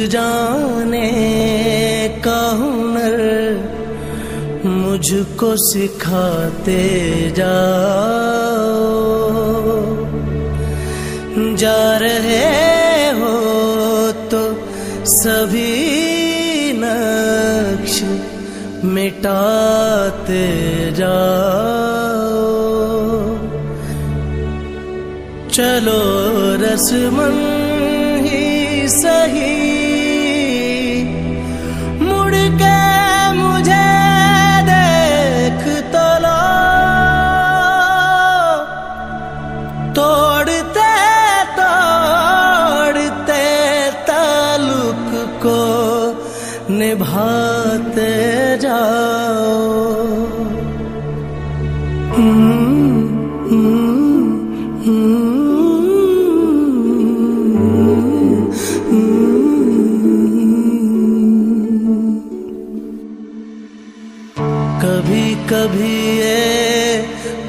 जाने का हुनर मुझको सिखाते जाओ। जा रहे हो तो सभी नक्श मिटाते जाओ। चलो रस्मन ही सही मुड़ के मुझे देख तो लो। तोड़ते तोड़ते ताल्लुक को निभाते जाओ। कभी कभी ये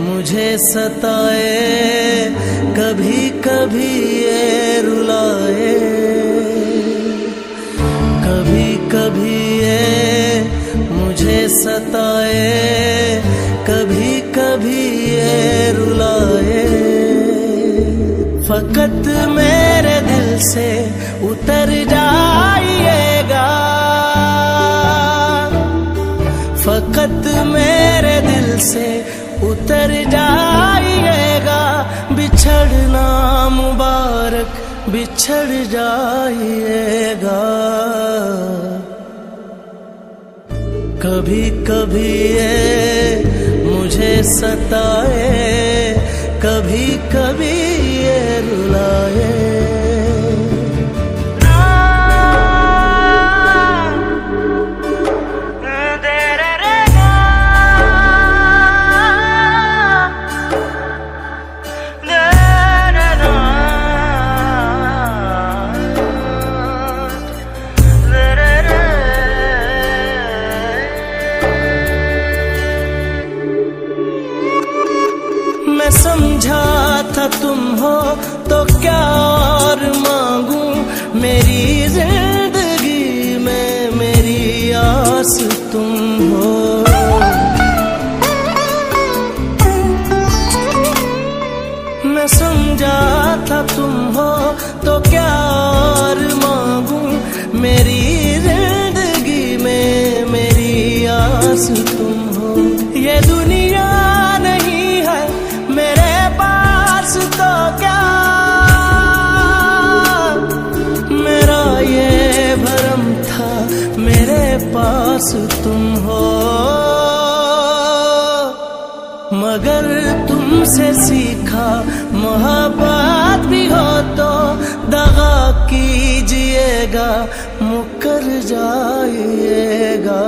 मुझे सताए, कभी कभी ये रुलाए। कभी कभी ये मुझे सताए, कभी कभी ये रुलाए। फकत मेरे दिल से उतर जाइएगा, फकत मेरे दिल से उतर जाइएगा। बिछड़ना मुबारक बिछड़ जाइएगा। कभी कभी ये मुझे सताए, कभी कभी ये रुलाए। मैं समझा था तुम हो तो क्या और मांगू, मेरी जिंदगी में मेरी आस तुम हो। मैं समझा था तुम हो तो क्या और मांगू, मेरी जिंदगी में मेरी आस तुम हो। ये दुनिया तो क्या मेरा ये भरम था, मेरे पास तुम हो। मगर तुमसे सीखा मोहब्बत भी हो तो दगा कीजिएगा, मुकर जाइएगा।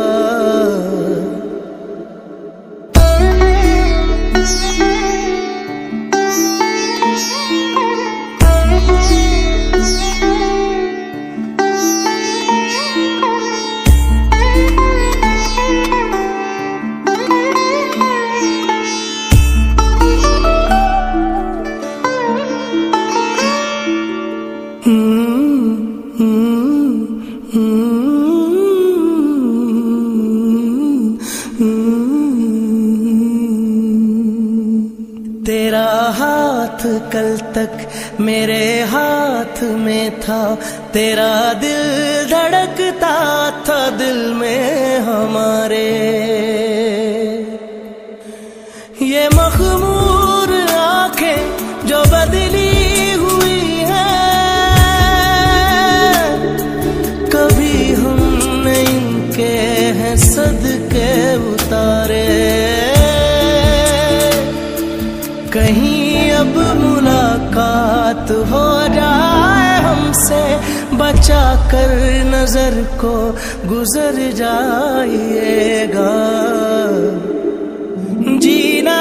तेरा हाथ कल तक मेरे हाथ में था, तेरा दिल धड़कता था दिल में हमारे। ये मखमूर आंखें जो बदली हुई हैं, कभी हमने इनके हैं सदके उतारे। कहीं अब मुलाकात हो जाए हमसे, बचा कर नजर को गुजर जाइएगा। जीना